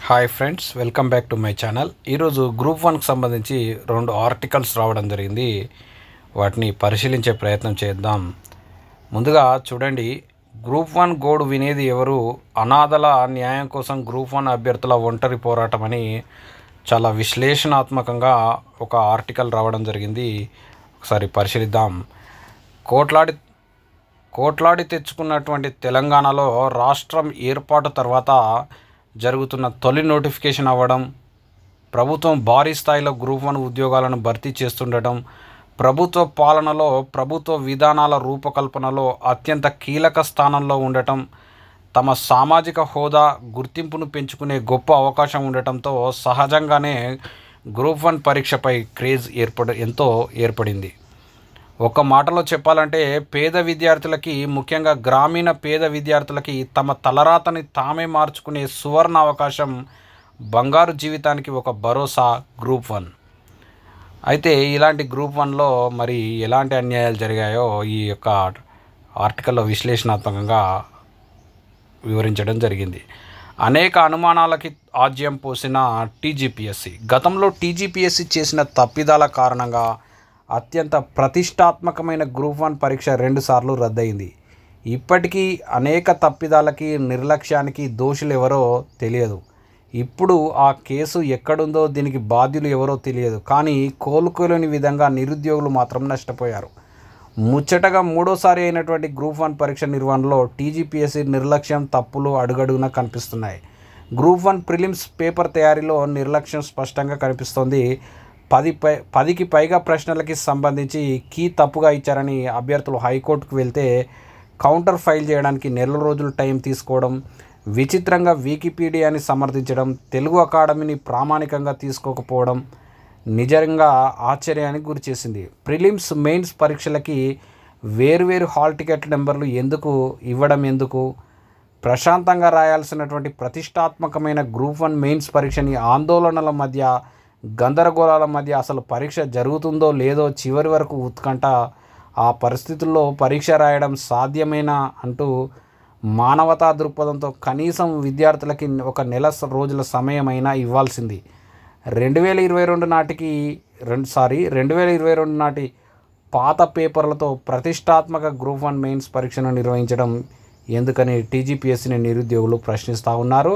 Hi friends, welcome back to my channel. ఈరోజు group 1కి సంబంధించి 2 ఆర్టికల్స్ రావడం జరిగింది. వాటిని పరిశీలించే ప్రయత్నం చేద్దాం. ముందుగా చూడండి, గ్రూప్ 1 గోడు వినేది ఎవరు, అనాథల న్యాయం కోసం గ్రూప్ 1 అభ్యర్థుల ఒంటరి పోరాటం అని చాలా విశ్లేషణాత్మకంగా ఒక ఆర్టికల్ రావడం జరిగింది. ఒకసారి పరిశీలిద్దాం. కోట్లాడి తెచ్చుకున్నటువంటి తెలంగాణలో రాష్ట్రం ఏర్పాటు తర్వాత జరుగుతున్న తొలి నోటిఫికేషన్ అవ్వడం, ప్రభుత్వం భారీ స్థాయిలో గ్రూప్ 1 ఉద్యోగాలను భర్తీ చేస్తుండటం, ప్రభుత్వ పాలనలో ప్రభుత్వ విధానాల రూపకల్పనలో అత్యంత కీలక స్థానంలో ఉండటం, తమ సామాజిక హోదా గుర్తింపును పెంచుకునే గొప్ప అవకాశం ఉండటంతో సహజంగానే గ్రూప్ 1 పరీక్షపై క్రేజ్ ఎంతో ఏర్పడింది. ఒక మాటలో చెప్పాలంటే పేద విద్యార్థులకి, ముఖ్యంగా గ్రామీణ పేద విద్యార్థులకి తమ తలరాతని తామే మార్చుకునే సువర్ణ అవకాశం, బంగారు జీవితానికి ఒక భరోసా గ్రూప్ 1. అయితే ఇలాంటి గ్రూప్ 1లో మరి ఎలాంటి అన్యాయాలు జరిగాయో ఈ యొక్క ఆర్టికల్లో విశ్లేషణాత్మకంగా వివరించడం జరిగింది. అనేక అనుమానాలకి ఆజ్యం పోసిన టీజీపీఎస్సీ, గతంలో టీజీపీఎస్సీ చేసిన తప్పిదాల కారణంగా అత్యంత ప్రతిష్టాత్మకమైన గ్రూప్ 1 పరీక్ష 2 సార్లు రద్దయింది. ఇప్పటికీ అనేక తప్పిదాలకి, నిర్లక్ష్యానికి దోషులు ఎవరో తెలియదు. ఇప్పుడు ఆ కేసు ఎక్కడుందో, దీనికి బాధ్యులు ఎవరో తెలియదు. కానీ కోలుకోలేని విధంగా నిరుద్యోగులు మాత్రం నష్టపోయారు. ముచ్చటగా మూడోసారి అయినటువంటి గ్రూప్ 1 పరీక్ష నిర్వహణలో టీజీపీఎస్సీ నిర్లక్ష్యం, తప్పులు అడుగడుగునా కనిపిస్తున్నాయి. గ్రూప్ 1 ప్రిలిమ్స్ పేపర్ తయారీలో నిర్లక్ష్యం స్పష్టంగా కనిపిస్తోంది. 10కి పైగా ప్రశ్నలకి సంబంధించి కీ తప్పుగా ఇచ్చారని అభ్యర్థులు హైకోర్టుకు వెళ్తే కౌంటర్ ఫైల్ చేయడానికి నెల రోజులు టైం తీసుకోవడం, విచిత్రంగా వికీపీడియాని సమర్థించడం, తెలుగు అకాడమీని ప్రామాణికంగా తీసుకోకపోవడం నిజంగా ఆశ్చర్యానికి గురిచేసింది. ప్రిలిమ్స్, మెయిన్స్ పరీక్షలకి వేరువేరు హాల్ టికెట్ నెంబర్లు ఎందుకు ప్రశాంతంగా రాయాల్సినటువంటి ప్రతిష్టాత్మకమైన గ్రూప్ 1 మెయిన్స్ పరీక్షని ఆందోళనల మధ్య, గందరగోళాల మధ్య అసలు పరీక్ష జరుగుతుందో లేదో చివరి వరకు ఉత్కంఠ, ఆ పరిస్థితుల్లో పరీక్ష రాయడం సాధ్యమేనా అంటూ మానవతా దృక్పథంతో కనీసం విద్యార్థులకి ఒక నెల రోజుల సమయమైనా ఇవ్వాల్సింది. 2022 నాటి పాత పేపర్లతో ప్రతిష్టాత్మక గ్రూప్ 1 మెయిన్స్ పరీక్షను నిర్వహించడం ఎందుకని టీజీపీఎస్సీని నిరుద్యోగులు ప్రశ్నిస్తూ ఉన్నారు.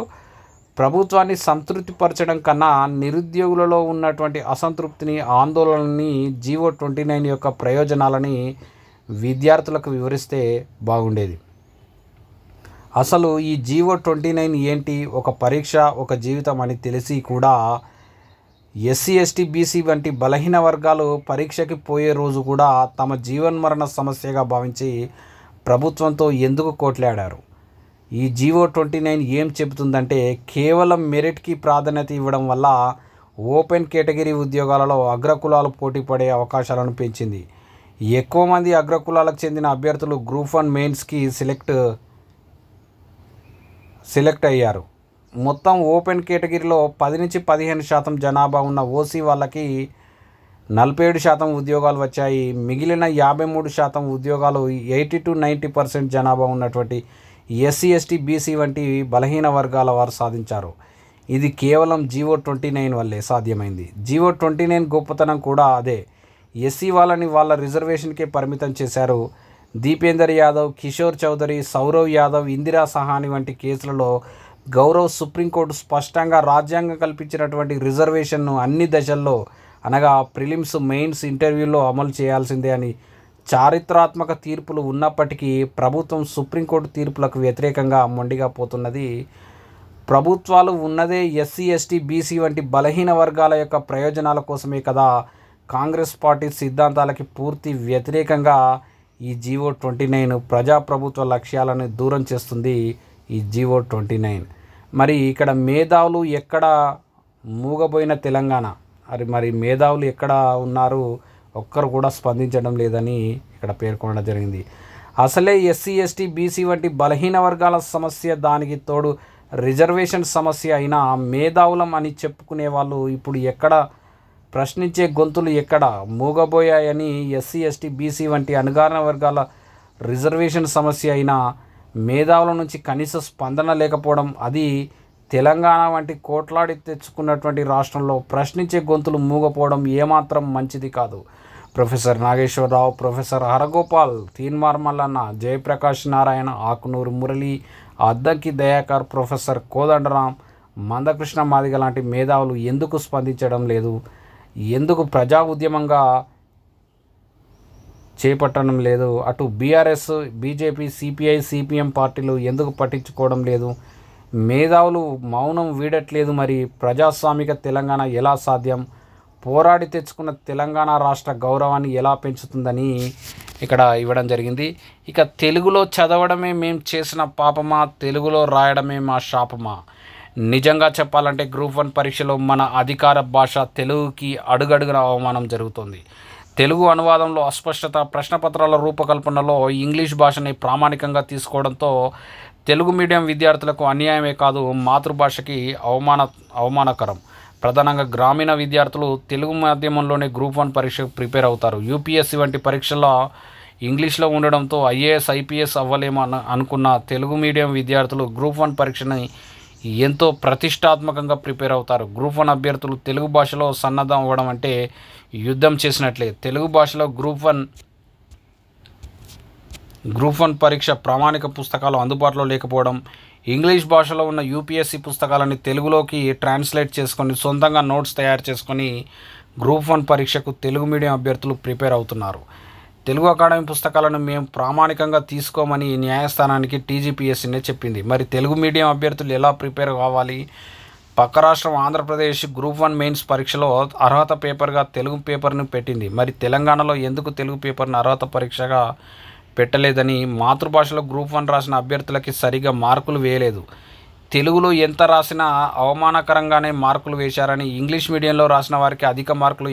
ప్రభుత్వాన్ని సంతృప్తిపరచడం కన్నా నిరుద్యోగులలో ఉన్నటువంటి అసంతృప్తిని, ఆందోళనని, జీవో 29 యొక్క ప్రయోజనాలని విద్యార్థులకు వివరిస్తే బాగుండేది. అసలు ఈ జీవో 29 ఏంటి, ఒక పరీక్ష ఒక జీవితం అని తెలిసి కూడా ఎస్సీ, ఎస్టీ, బీసీ వంటి బలహీన వర్గాలు పరీక్షకి పోయే రోజు కూడా తమ జీవన్మరణ సమస్యగా భావించి ప్రభుత్వంతో ఎందుకు కోట్లాడారు? ఈ జీవో 29 ఏం చెబుతుందంటే, కేవలం మెరిట్కి ప్రాధాన్యత ఇవ్వడం వల్ల ఓపెన్ కేటగిరీ ఉద్యోగాలలో అగ్రకులాలు పోటీ పడే అవకాశాలను పెంచింది. ఎక్కువ మంది అగ్రకులాలకు చెందిన అభ్యర్థులు గ్రూప్ 1 మెయిన్స్కి సెలెక్ట్ అయ్యారు. మొత్తం ఓపెన్ కేటగిరీలో 10-15% జనాభా ఉన్న ఓసీ వాళ్ళకి 47% ఉద్యోగాలు వచ్చాయి. మిగిలిన 53% ఉద్యోగాలు 80-90% జనాభా ఉన్నటువంటి ఎస్సీ, ఎస్టీ, బీసీ వంటి బలహీన వర్గాల వారు సాధించారు. ఇది కేవలం జీవో 29 వల్లే సాధ్యమైంది. జీవో 29 గొప్పతనం కూడా అదే. ఎస్సీ వాళ్ళని వాళ్ళ రిజర్వేషన్కే పరిమితం చేశారు. దీపేందర్ యాదవ్, కిషోర్ చౌదరి, సౌరవ్ యాదవ్, ఇందిరా సహాని వంటి కేసులలో గౌరవ్ సుప్రీంకోర్టు స్పష్టంగా రాజ్యాంగం కల్పించినటువంటి రిజర్వేషన్ను అన్ని దశల్లో, అనగా ప్రిలిమ్స్, మెయిన్స్, ఇంటర్వ్యూల్లో అమలు చేయాల్సిందే అని చారిత్రాత్మక తీర్పులు ఉన్నప్పటికీ ప్రభుత్వం సుప్రీంకోర్టు తీర్పులకు వ్యతిరేకంగా మొండిగా పోతున్నది. ప్రభుత్వాలు ఉన్నదే ఎస్సీ, ఎస్టీ, బీసీ వంటి బలహీన వర్గాల యొక్క ప్రయోజనాల కోసమే కదా. కాంగ్రెస్ పార్టీ సిద్ధాంతాలకి పూర్తి వ్యతిరేకంగా ఈ జీవో 29 ప్రజాప్రభుత్వ లక్ష్యాలను దూరం చేస్తుంది. ఈ జీవో 29 మరి ఇక్కడ మేధావులు ఎక్కడ మూగబోయిన తెలంగాణ, మరి మేధావులు ఎక్కడ ఉన్నారు, ఒక్కరు కూడా స్పందించడం లేదని ఇక్కడ పేర్కొనడం జరిగింది. అసలే ఎస్సీ, ఎస్టీ, బీసీ వంటి బలహీన వర్గాల సమస్య, దానికి తోడు రిజర్వేషన్ సమస్య అయినా మేధావులం అని చెప్పుకునే వాళ్ళు ఇప్పుడు ఎక్కడ, ప్రశ్నించే గొంతులు ఎక్కడ మూగబోయాయని ఎస్సీ, ఎస్టీ, బీసీ వంటి అణగారిన వర్గాల రిజర్వేషన్ సమస్య అయినా మేధావుల నుంచి కనీస స్పందన లేకపోవడం, అది తెలంగాణ వంటి కోట్లాడి తెచ్చుకున్నటువంటి రాష్ట్రంలో ప్రశ్నించే గొంతులు మూగపోవడం ఏమాత్రం మంచిది కాదు. Professor Nageswararao, professor Haragopal, Teenmar Mallanna, Jayaprakash Narayana, Akunuri Murali, Addanki Dayakar, professor Kodandaram, Mandakrishna Madiga లాంటి మేధావులు ఎందుకు స్పందించడం లేదు? ఎందుకు ప్రజా ఉద్యమంగా చేపట్టడం లేదు? అటు బీఆర్ఎస్, బీజేపీ, సిపిఐ, సిపిఎం పార్టీలు ఎందుకు పట్టించుకోవడం లేదు? మేధావులు మౌనం వీడట్లేదు. మరి ప్రజాస్వామిక తెలంగాణ ఎలా సాధ్యం? పోరాడి తెచ్చుకున్న తెలంగాణ రాష్ట్ర గౌరవాన్ని ఎలా పెంచుతుందని ఇక్కడ ఇవ్వడం జరిగింది. ఇక తెలుగులో చదవడమే మేము చేసిన పాపమా, తెలుగులో రాయడమే మా శాపమా? నిజంగా చెప్పాలంటే గ్రూప్ 1 పరీక్షలో మన అధికార భాష తెలుగుకి అడుగడుగున అవమానం జరుగుతుంది. తెలుగు అనువాదంలో అస్పష్టత, ప్రశ్నపత్రాల రూపకల్పనలో ఇంగ్లీష్ భాషని ప్రామాణికంగా తీసుకోవడంతో తెలుగు మీడియం విద్యార్థులకు అన్యాయమే కాదు, మాతృభాషకి అవమానకరం. ప్రధానంగా గ్రామీణ విద్యార్థులు తెలుగు మాధ్యమంలోనే గ్రూప్ 1 పరీక్షకు ప్రిపేర్ అవుతారు. యూపీఎస్సీ వంటి పరీక్షల్లో ఇంగ్లీష్లో ఉండడంతో ఐఏఎస్, ఐపీఎస్ అవ్వలేమో అనుకున్న తెలుగు మీడియం విద్యార్థులు గ్రూప్ 1 పరీక్షని ఎంతో ప్రతిష్టాత్మకంగా ప్రిపేర్ అవుతారు. గ్రూప్ 1 అభ్యర్థులు తెలుగు భాషలో సన్నద్ధం అవ్వడం అంటే యుద్ధం చేసినట్లే. తెలుగు భాషలో గ్రూప్ 1 పరీక్ష ప్రామాణిక పుస్తకాలు అందుబాటులో లేకపోవడం, ఇంగ్లీష్ భాషలో ఉన్న యూపీఎస్సీ పుస్తకాలని తెలుగులోకి ట్రాన్స్లేట్ చేసుకొని సొంతంగా నోట్స్ తయారు చేసుకొని గ్రూప్ 1 పరీక్షకు తెలుగు మీడియం అభ్యర్థులు ప్రిపేర్ అవుతున్నారు. తెలుగు అకాడమీ పుస్తకాలను మేము ప్రామాణికంగా తీసుకోమని న్యాయస్థానానికి టీజీపీఎస్సీనే చెప్పింది. మరి తెలుగు మీడియం అభ్యర్థులు ఎలా ప్రిపేర్ కావాలి? పక్క రాష్ట్రం ఆంధ్రప్రదేశ్ గ్రూప్ 1 మెయిన్స్ పరీక్షలో అర్హత పేపర్గా తెలుగు పేపర్ను పెట్టింది. మరి తెలంగాణలో ఎందుకు తెలుగు పేపర్ను అర్హత పరీక్షగా పెట్టలేదని మాతృభాషలో గ్రూప్ 1 రాసిన అభ్యర్థులకి సరిగా మార్కులు వేయలేదు. తెలుగులో ఎంత రాసినా అవమానకరంగానే మార్కులు వేశారని, ఇంగ్లీష్ మీడియంలో రాసిన వారికి అధిక మార్కులు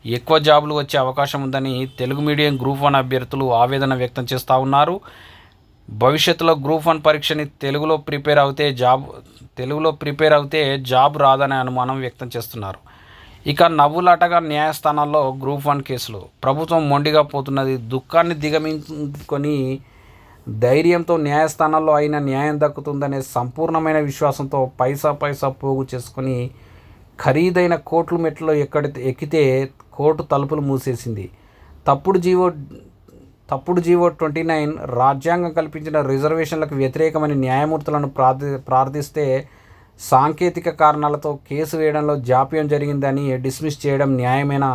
ఎక్కువ జాబులు వచ్చే అవకాశం ఉందని తెలుగు మీడియం గ్రూప్ 1 అభ్యర్థులు ఆవేదన వ్యక్తం చేస్తూ ఉన్నారు. భవిష్యత్తులో గ్రూప్ 1 పరీక్షని తెలుగులో ప్రిపేర్ అవుతే జాబ్ రాదనే అనుమానం వ్యక్తం చేస్తున్నారు. ఇక నవ్వులాటగా న్యాయస్థానాల్లో గ్రూప్ 1 కేసులు. ప్రభుత్వం మొండిగా పోతున్నది. దుఃఖాన్ని దిగమించుకొని ధైర్యంతో న్యాయస్థానాల్లో అయిన న్యాయం దక్కుతుందనే సంపూర్ణమైన విశ్వాసంతో పైసా పోగు చేసుకొని ఖరీదైన కోర్టు మెట్లు ఎక్కితే కోర్టు తలుపులు మూసేసింది. తప్పుడు జీవో 29 రాజ్యాంగం కల్పించిన రిజర్వేషన్లకు వ్యతిరేకమైన న్యాయమూర్తులను ప్రార్థిస్తే సాంకేతిక కారణాలతో కేసు వేయడంలో జాప్యం జరిగిందని డిస్మిస్ చేయడం న్యాయమైన?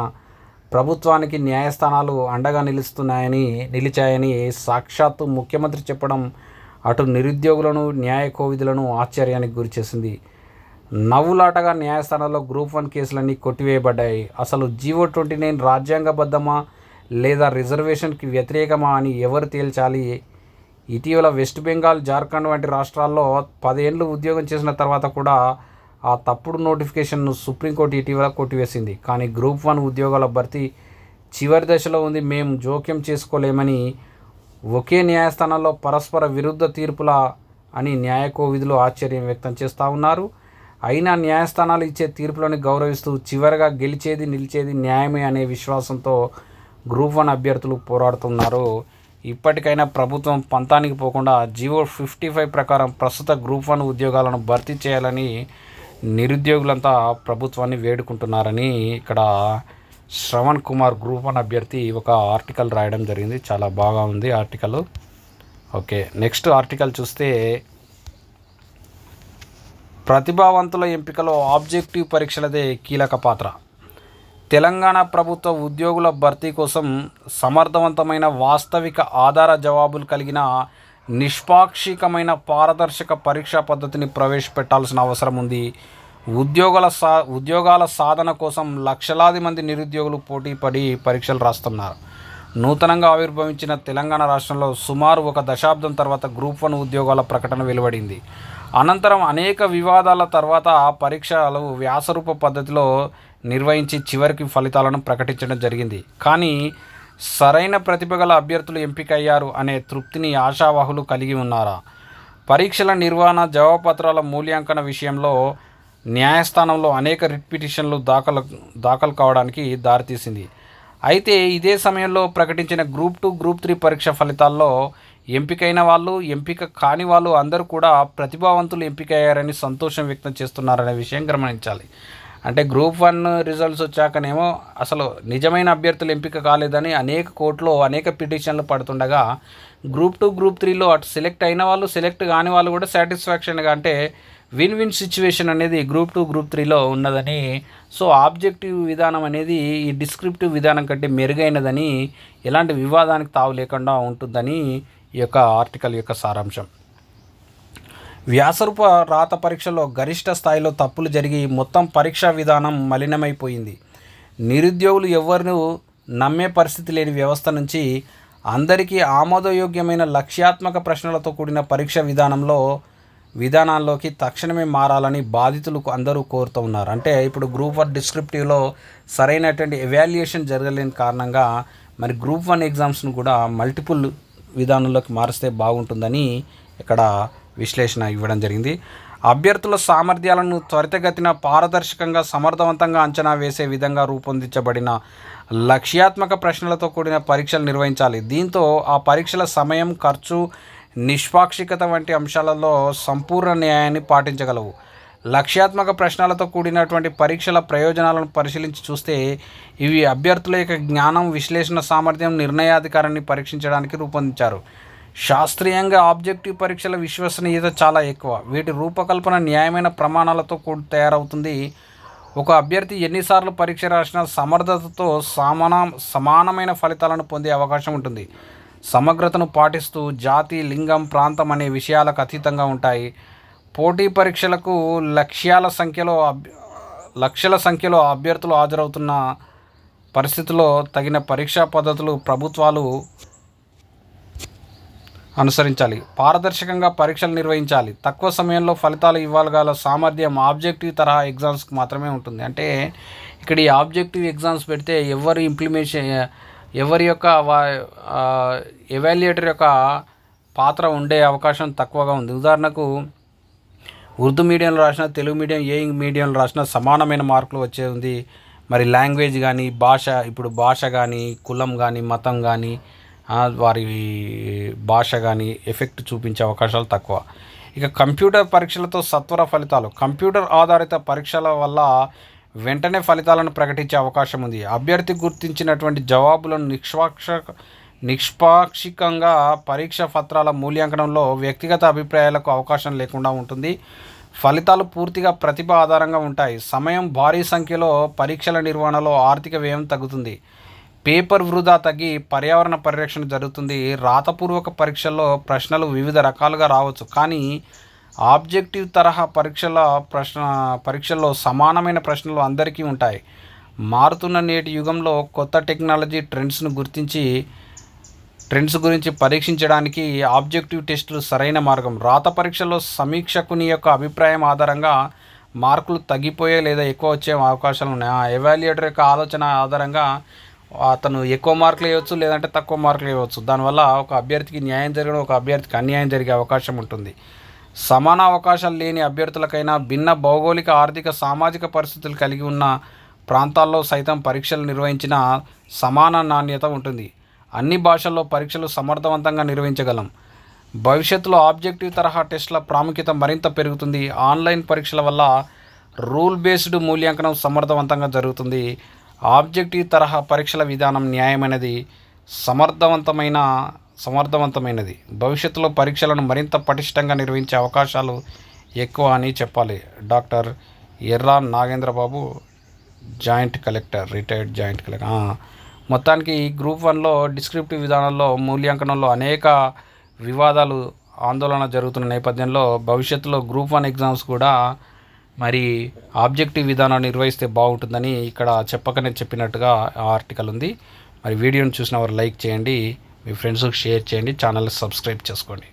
ప్రభుత్వానికి న్యాయస్థానాలు అండగా నిలిచాయని సాక్షాత్తు ముఖ్యమంత్రి చెప్పడం అటు నిరుద్యోగులను, న్యాయ కోవిదులను ఆశ్చర్యానికి గురిచేసింది. నవ్వులాటగా న్యాయస్థానాల్లో గ్రూప్ 1 కేసులన్నీ కొట్టివేయబడ్డాయి. అసలు జీవో 29 రాజ్యాంగబద్ధమా లేదా రిజర్వేషన్కి వ్యతిరేకమా అని ఎవరు తేల్చాలి? ఇటీవల వెస్ట్ బెంగాల్, జార్ఖండ్ వంటి రాష్ట్రాల్లో 10 ఏళ్ళు ఉద్యోగం చేసిన తర్వాత కూడా ఆ తప్పుడు నోటిఫికేషన్ను సుప్రీంకోర్టు ఇటీవల కొట్టివేసింది. కానీ గ్రూప్ 1 ఉద్యోగాల భర్తీ చివరి దశలో ఉంది, మేము జోక్యం చేసుకోలేమని ఒకే న్యాయస్థానంలో పరస్పర విరుద్ధ తీర్పులా అని న్యాయ కోవిదులు ఆశ్చర్యం వ్యక్తం చేస్తూ ఉన్నారు. అయినా న్యాయస్థానాలు ఇచ్చే తీర్పులను గౌరవిస్తూ చివరిగా నిలిచేది న్యాయమే అనే విశ్వాసంతో గ్రూప్ 1 అభ్యర్థులు పోరాడుతున్నారు. ఇప్పటికైనా ప్రభుత్వం పంతానికి పోకుండా జీవో 55 ప్రకారం ప్రస్తుత గ్రూప్ 1 ఉద్యోగాలను భర్తీ చేయాలని నిరుద్యోగులంతా ప్రభుత్వాన్ని వేడుకుంటున్నారని ఇక్కడ శ్రవణ్ కుమార్ గ్రూప్ 1 అభ్యర్థి ఒక ఆర్టికల్ రాయడం జరిగింది. చాలా బాగా ఉంది ఆర్టికల్. ఓకే, నెక్స్ట్ ఆర్టికల్ చూస్తే ప్రతిభావంతుల ఎంపికలో ఆబ్జెక్టివ్ పరీక్షలదే కీలక పాత్ర. తెలంగాణ ప్రభుత్వ ఉద్యోగుల భర్తీ కోసం సమర్థవంతమైన, వాస్తవిక ఆధార జవాబులు కలిగిన నిష్పాక్షికమైన, పారదర్శక పరీక్షా పద్ధతిని ప్రవేశపెట్టాల్సిన అవసరం ఉంది. ఉద్యోగాల సాధన కోసం లక్షలాది మంది నిరుద్యోగులు పోటీపడి పరీక్షలు రాస్తున్నారు. నూతనంగా ఆవిర్భవించిన తెలంగాణ రాష్ట్రంలో సుమారు ఒక దశాబ్దం తర్వాత గ్రూప్ 1 ఉద్యోగాల ప్రకటన వెలువడింది. అనంతరం అనేక వివాదాల తర్వాత పరీక్షలు వ్యాసరూప పద్ధతిలో నిర్వహించి చివరికి ఫలితాలను ప్రకటించడం జరిగింది. కానీ సరైన ప్రతిభ గల అభ్యర్థులు ఎంపికయ్యారు అనే తృప్తిని ఆశావాహులు కలిగి ఉన్నారా? పరీక్షల నిర్వహణ, జవాబుపత్రాల మూల్యాంకన విషయంలో న్యాయస్థానంలో అనేక రిట్ పిటిషన్లు దాఖలు కావడానికి దారితీసింది. అయితే ఇదే సమయంలో ప్రకటించిన గ్రూప్ 2, గ్రూప్ 3 పరీక్ష ఫలితాల్లో ఎంపికైన వాళ్ళు, ఎంపిక కాని వాళ్ళు అందరూ కూడా ప్రతిభావంతులు ఎంపికయ్యారని సంతోషం వ్యక్తం చేస్తున్నారనే విషయం గమనించాలి. అంటే గ్రూప్ 1 రిజల్ట్స్ వచ్చాకనేమో అసలు నిజమైన అభ్యర్థులు ఎంపిక కాలేదని అనేక కోర్టులో అనేక పిటిషన్లు పడుతుండగా, గ్రూప్ 2, గ్రూప్ 3లో అటు సెలెక్ట్ అయిన వాళ్ళు, సెలెక్ట్ కాని వాళ్ళు కూడా సాటిస్ఫాక్షన్గా, అంటే విన్ విన్ సిచ్యువేషన్ అనేది గ్రూప్ 2, గ్రూప్ 3లో ఉన్నదని, సో ఆబ్జెక్టివ్ విధానం అనేది ఈ డిస్క్రిప్టివ్ విధానం కంటే మెరుగైనదని, ఎలాంటి వివాదానికి తావు లేకుండా ఉంటుందని ఈ యొక్క ఆర్టికల్ యొక్క సారాంశం. వ్యాసరూప రాత పరీక్షలో గరిష్ట స్థాయిలో తప్పులు జరిగి మొత్తం పరీక్షా విధానం మలినమైపోయింది. నిరుద్యోగులు ఎవరినూ నమ్మే పరిస్థితి లేని వ్యవస్థ నుంచి అందరికీ ఆమోదయోగ్యమైన లక్ష్యాత్మక ప్రశ్నలతో కూడిన పరీక్ష విధానాల్లోకి తక్షణమే మారాలని బాధితులు అందరూ కోరుతూ ఉన్నారు. అంటే ఇప్పుడు గ్రూప్ 1 డిస్క్రిప్టివ్లో సరైనటువంటి ఎవాల్యుయేషన్ జరగలేని కారణంగా మరి గ్రూప్ 1 ఎగ్జామ్స్ను కూడా మల్టిపుల్ విధానంలోకి మారిస్తే బాగుంటుందని ఇక్కడ విశ్లేషణ ఇవ్వడం జరిగింది. అభ్యర్థుల సామర్థ్యాలను త్వరితగతిన, పారదర్శకంగా, సమర్థవంతంగా అంచనా వేసే విధంగా రూపొందించబడిన లక్ష్యాత్మక ప్రశ్నలతో కూడిన పరీక్షలు నిర్వహించాలి. దీంతో ఆ పరీక్షల సమయం, ఖర్చు, నిష్పాక్షికత వంటి అంశాలలో సంపూర్ణ న్యాయాన్ని పాటించగలవు. లక్ష్యాత్మక ప్రశ్నలతో కూడినటువంటి పరీక్షల ప్రయోజనాలను పరిశీలించి చూస్తే ఇవి అభ్యర్థుల యొక్క జ్ఞానం, విశ్లేషణ సామర్థ్యం, నిర్ణయాధికారాన్ని పరీక్షించడానికి రూపొందించారు. శాస్త్రీయంగా ఆబ్జెక్టివ్ పరీక్షల విశ్వసనీయత చాలా ఎక్కువ. వీటి రూపకల్పన న్యాయమైన ప్రమాణాలతో తయారవుతుంది. ఒక అభ్యర్థి ఎన్నిసార్లు పరీక్ష రాసినా సమర్థతతో సమానమైన ఫలితాలను పొందే అవకాశం ఉంటుంది. సమగ్రతను పాటిస్తూ జాతి, లింగం, ప్రాంతం అనే విషయాలకు అతీతంగా ఉంటాయి. పోటీ పరీక్షలకు లక్షల సంఖ్యలో అభ్యర్థులు హాజరవుతున్న పరిస్థితుల్లో తగిన పరీక్షా పద్ధతులు ప్రభుత్వాలు అనుసరించాలి. పారదర్శకంగా పరీక్షలు నిర్వహించాలి. తక్కువ సమయంలో ఫలితాలు ఇవ్వగల సామర్థ్యం ఆబ్జెక్టివ్ తరహా ఎగ్జామ్స్కి మాత్రమే ఉంటుంది. అంటే ఇక్కడ ఈ ఆబ్జెక్టివ్ ఎగ్జామ్స్ పెడితే ఎవరి యొక్క ఎవాల్యుయేటర్ యొక్క పాత్ర ఉండే అవకాశం తక్కువగా ఉంది. ఉదాహరణకు ఉర్దూ మీడియంలో రాసిన, తెలుగు మీడియం, ఏ మీడియంలో రాసిన సమానమైన మార్కులు వచ్చే ఉంది. మరి లాంగ్వేజ్ కానీ, భాష కానీ, కులం కానీ, మతం కానీ, వారి భాష కానీ ఎఫెక్ట్ చూపించే అవకాశాలు తక్కువ. ఇక కంప్యూటర్ పరీక్షలతో సత్వర ఫలితాలు. కంప్యూటర్ ఆధారిత పరీక్షల వల్ల వెంటనే ఫలితాలను ప్రకటించే అవకాశం ఉంది. అభ్యర్థి గుర్తించినటువంటి జవాబులను నిష్పాక్షికంగా పరీక్ష పత్రాల మూల్యాంకనంలో వ్యక్తిగత అభిప్రాయాలకు అవకాశం లేకుండా ఉంటుంది. ఫలితాలు పూర్తిగా ప్రతిభ ఆధారంగా ఉంటాయి. సమయం, భారీ సంఖ్యలో పరీక్షల నిర్వహణలో ఆర్థిక వ్యయం తగ్గుతుంది. పేపర్ వృధా తగ్గి పర్యావరణ పరిరక్షణ జరుగుతుంది. రాతపూర్వక పరీక్షల్లో ప్రశ్నలు వివిధ రకాలుగా రావచ్చు, కానీ ఆబ్జెక్టివ్ తరహా పరీక్షల్లో సమానమైన ప్రశ్నలు అందరికీ ఉంటాయి. మారుతున్న నేటి యుగంలో కొత్త టెక్నాలజీ ట్రెండ్స్ గురించి పరీక్షించడానికి ఆబ్జెక్టివ్ టెస్టులు సరైన మార్గం. రాత పరీక్షల్లో సమీక్షకుని యొక్క అభిప్రాయం ఆధారంగా మార్కులు తగ్గిపోయే లేదా ఎక్కువ వచ్చే అవకాశాలు ఉన్నాయి. ఎవాల్యుయేటర్ యొక్క ఆలోచన ఆధారంగా అతను ఎక్కువ మార్కులు ఇవ్వచ్చు, లేదంటే తక్కువ మార్కులు ఇవ్వచ్చు. దానివల్ల ఒక అభ్యర్థికి న్యాయం జరగడం, ఒక అభ్యర్థికి అన్యాయం జరిగే అవకాశం ఉంటుంది. సమాన అవకాశాలు లేని అభ్యర్థులకైనా భిన్న భౌగోళిక, ఆర్థిక, సామాజిక పరిస్థితులు కలిగి ఉన్న ప్రాంతాల్లో సైతం పరీక్షలు నిర్వహించిన సమాన నాణ్యత ఉంటుంది. అన్ని భాషల్లో పరీక్షలు సమర్థవంతంగా నిర్వహించగలం. భవిష్యత్తులో ఆబ్జెక్టివ్ తరహా టెస్టుల ప్రాముఖ్యత మరింత పెరుగుతుంది. ఆన్లైన్ పరీక్షల వల్ల రూల్ బేస్డ్ మూల్యాంకనం సమర్థవంతంగా జరుగుతుంది. ఆబ్జెక్టివ్ తరహా పరీక్షల విధానం న్యాయమైనది, సమర్థవంతమైనది. భవిష్యత్తులో పరీక్షలను మరింత పటిష్టంగా నిర్వహించే అవకాశాలు ఎక్కువ అని చెప్పాలి. డాక్టర్ ఎర్రా నాగేంద్రబాబు, రిటైర్డ్ జాయింట్ కలెక్టర్. మొత్తానికి గ్రూప్ 1లో డిస్క్రిప్టివ్ విధానంలో మూల్యాంకనంలో అనేక వివాదాలు, ఆందోళన జరుగుతున్న నేపథ్యంలో భవిష్యత్తులో గ్రూప్ 1 ఎగ్జామ్స్ కూడా మరి ఆబ్జెక్టివ్ విధానాన్ని నిర్వహిస్తే బాగుంటుందని ఇక్కడ చెప్పినట్టుగా ఆ ఆర్టికల్ ఉంది. మరి వీడియోని చూసిన వారు లైక్ చేయండి, మీ ఫ్రెండ్స్కి షేర్ చేయండి, ఛానల్ని సబ్స్క్రైబ్ చేసుకోండి.